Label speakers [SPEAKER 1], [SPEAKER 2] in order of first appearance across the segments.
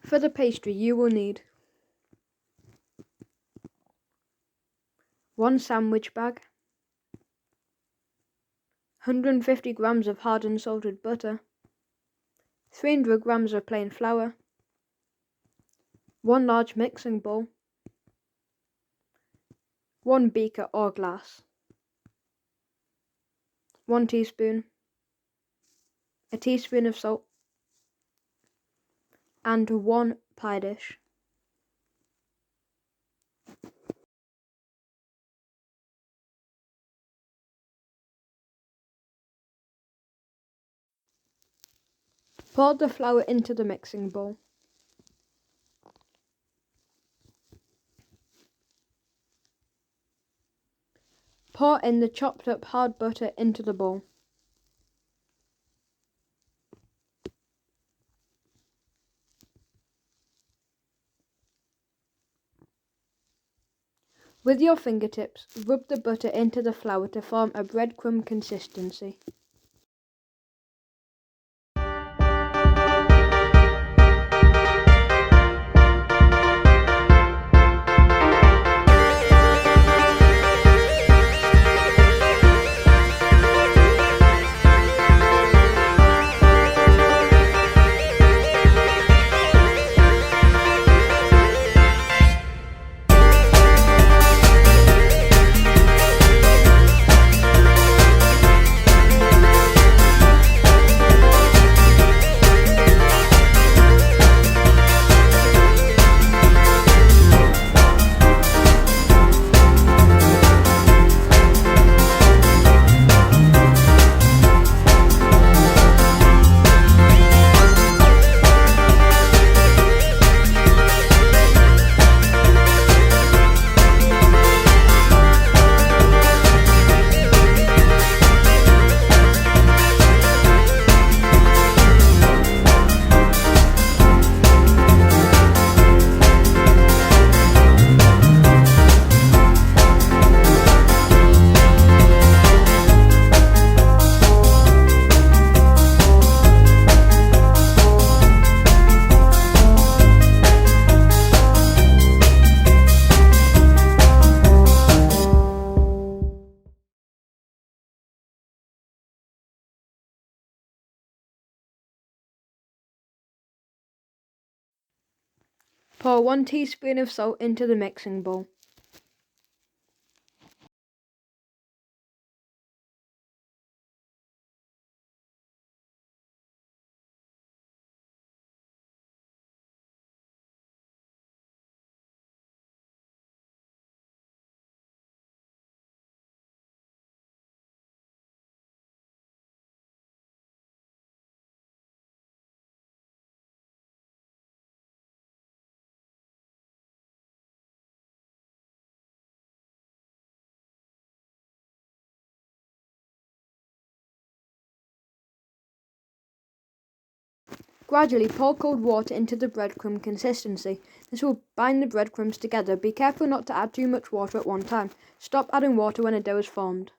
[SPEAKER 1] For the pastry you will need 1 sandwich bag, 150 grams of hard and salted butter, 300 grams of plain flour, 1 large mixing bowl, 1 beaker or glass, 1 teaspoon, a teaspoon of salt, and 1 pie dish. Pour the flour into the mixing bowl. Pour in the chopped up hard butter into the bowl. With your fingertips, rub the butter into the flour to form a breadcrumb consistency. Pour 1 teaspoon of salt into the mixing bowl. Gradually pour cold water into the breadcrumb consistency. This will bind the breadcrumbs together. Be careful not to add too much water at one time. Stop adding water when a dough is formed.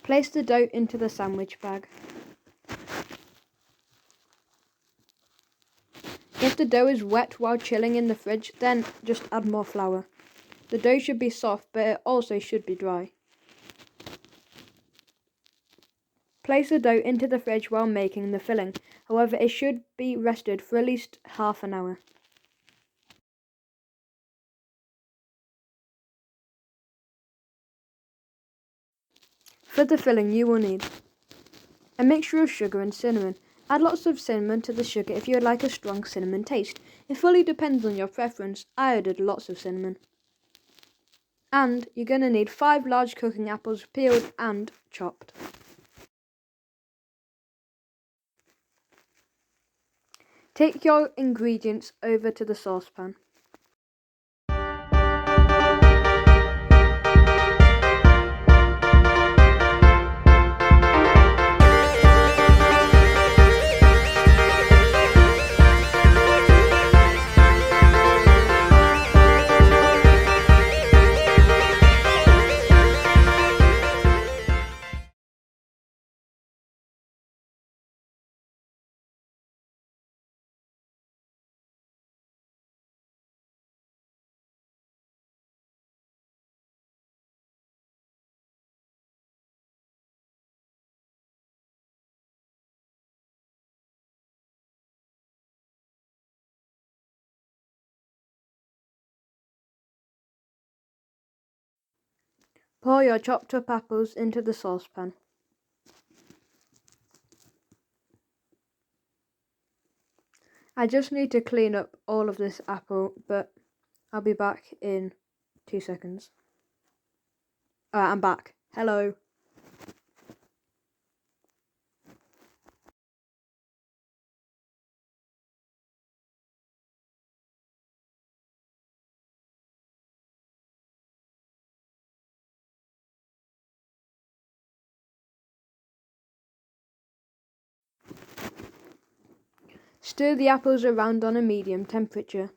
[SPEAKER 1] Place the dough into the sandwich bag. If the dough is wet while chilling in the fridge, then just add more flour. The dough should be soft, but it also should be dry. Place the dough into the fridge while making the filling. However, it should be rested for at least half an hour. For the filling you will need a mixture of sugar and cinnamon. Add lots of cinnamon to the sugar if you would like a strong cinnamon taste. It fully depends on your preference. I added lots of cinnamon. And you're going to need 5 large cooking apples, peeled and chopped. Take your ingredients over to the saucepan. Pour your chopped up apples into the saucepan. I just need to clean up all of this apple, but I'll be back in 2 seconds. I'm back. Hello. Stir the apples around on a medium temperature.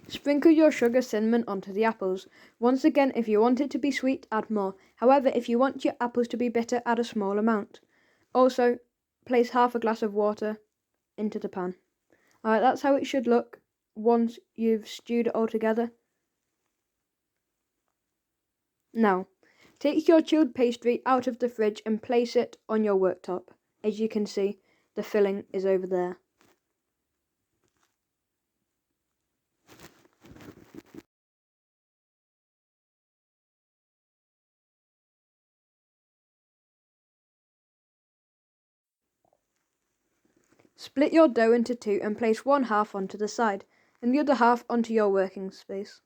[SPEAKER 1] Sprinkle your sugar cinnamon onto the apples. Once again, if you want it to be sweet, add more. However, if you want your apples to be bitter, add a small amount. Also, place half a glass of water into the pan. Alright, that's how it should look once you've stewed it all together. Now, take your chilled pastry out of the fridge and place it on your worktop. As you can see, the filling is over there. Split your dough into 2 and place one half onto the side and the other half onto your working space.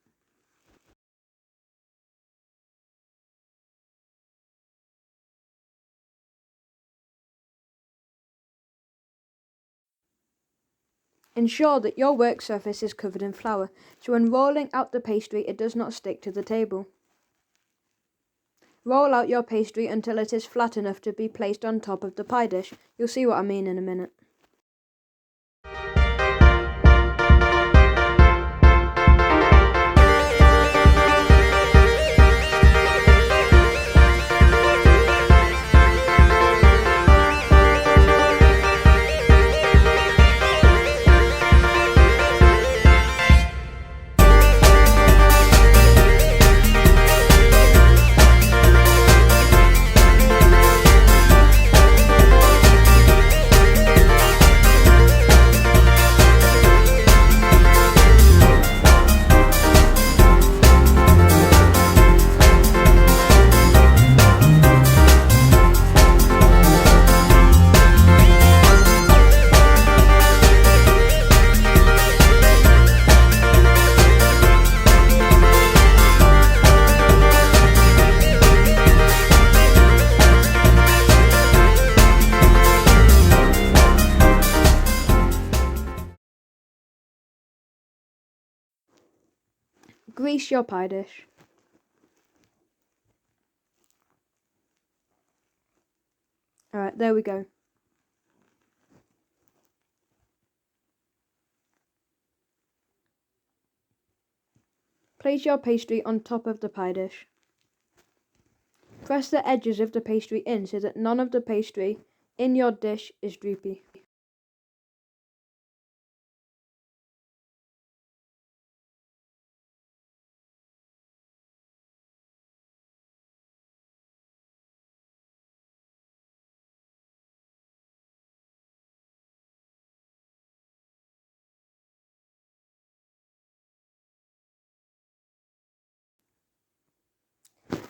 [SPEAKER 1] Ensure that your work surface is covered in flour, so when rolling out the pastry it does not stick to the table. Roll out your pastry until it is flat enough to be placed on top of the pie dish. You'll see what I mean in a minute. Grease your pie dish. Alright, there we go. Place your pastry on top of the pie dish. Press the edges of the pastry in so that none of the pastry in your dish is droopy.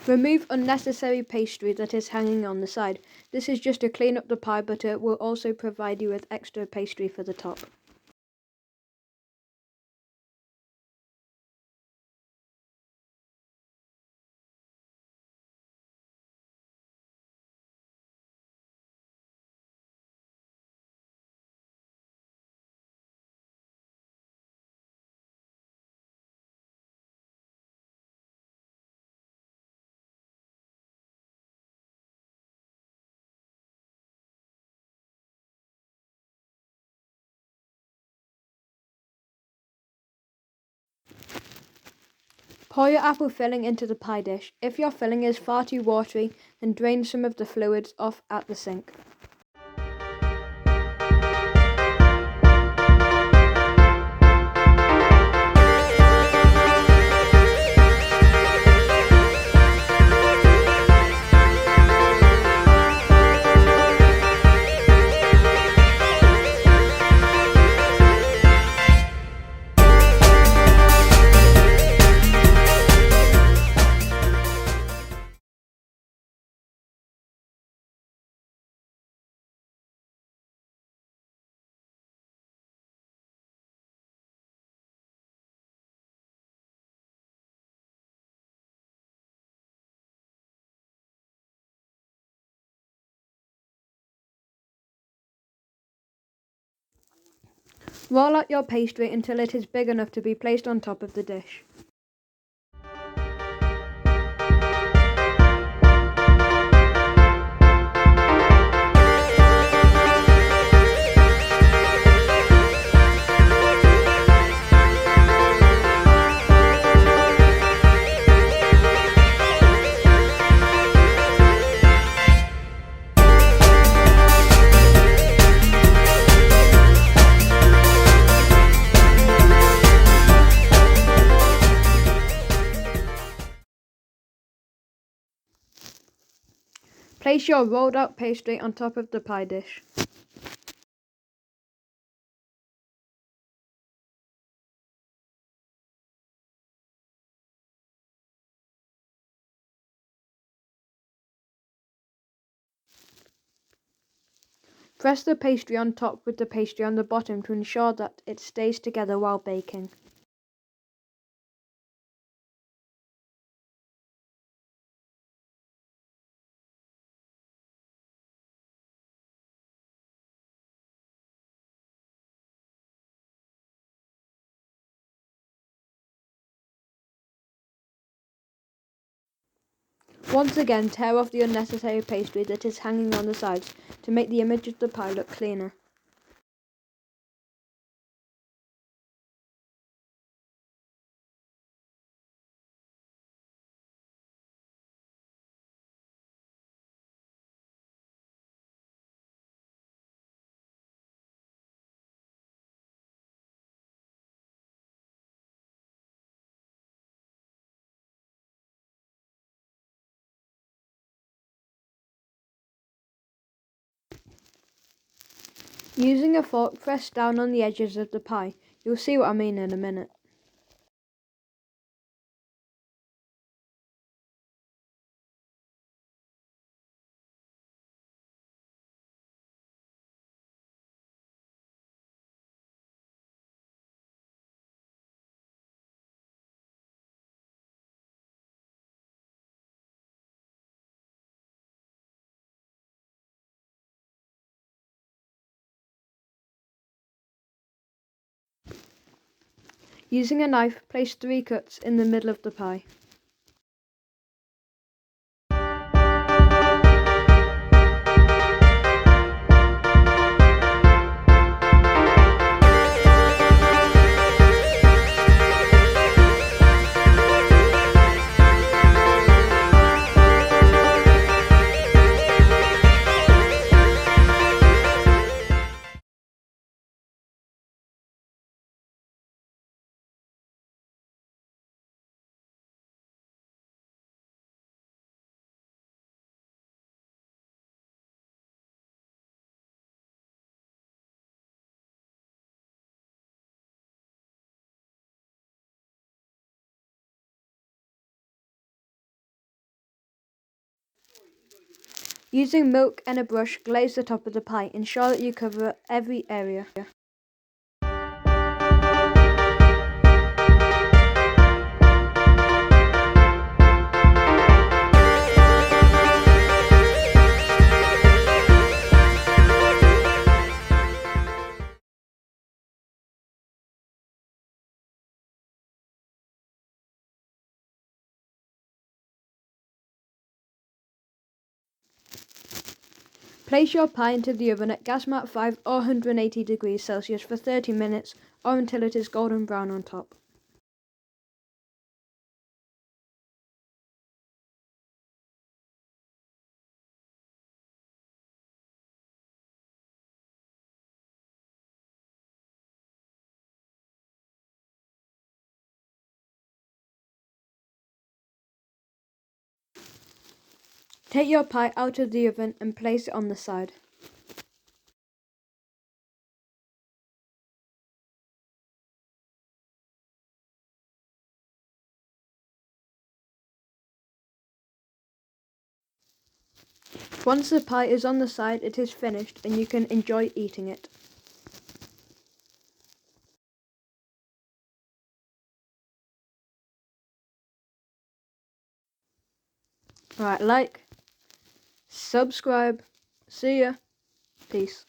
[SPEAKER 1] Remove unnecessary pastry that is hanging on the side. This is just to clean up the pie, but it will also provide you with extra pastry for the top. Pour your apple filling into the pie dish. If your filling is far too watery, then drain some of the fluids off at the sink. Roll out your pastry until it is big enough to be placed on top of the dish. Place your rolled out pastry on top of the pie dish. Press the pastry on top with the pastry on the bottom to ensure that it stays together while baking. Once again, tear off the unnecessary pastry that is hanging on the sides to make the image of the pie look cleaner. Using a fork, press down on the edges of the pie. You'll see what I mean in a minute. Using a knife, place 3 cuts in the middle of the pie. Using milk and a brush, glaze the top of the pie. Ensure that you cover every area. Place your pie into the oven at gas mark 5 or 180 degrees Celsius for 30 minutes or until it is golden brown on top. Take your pie out of the oven and place it on the side. Once the pie is on the side, it is finished and you can enjoy eating it. Alright, like, subscribe, see ya, peace.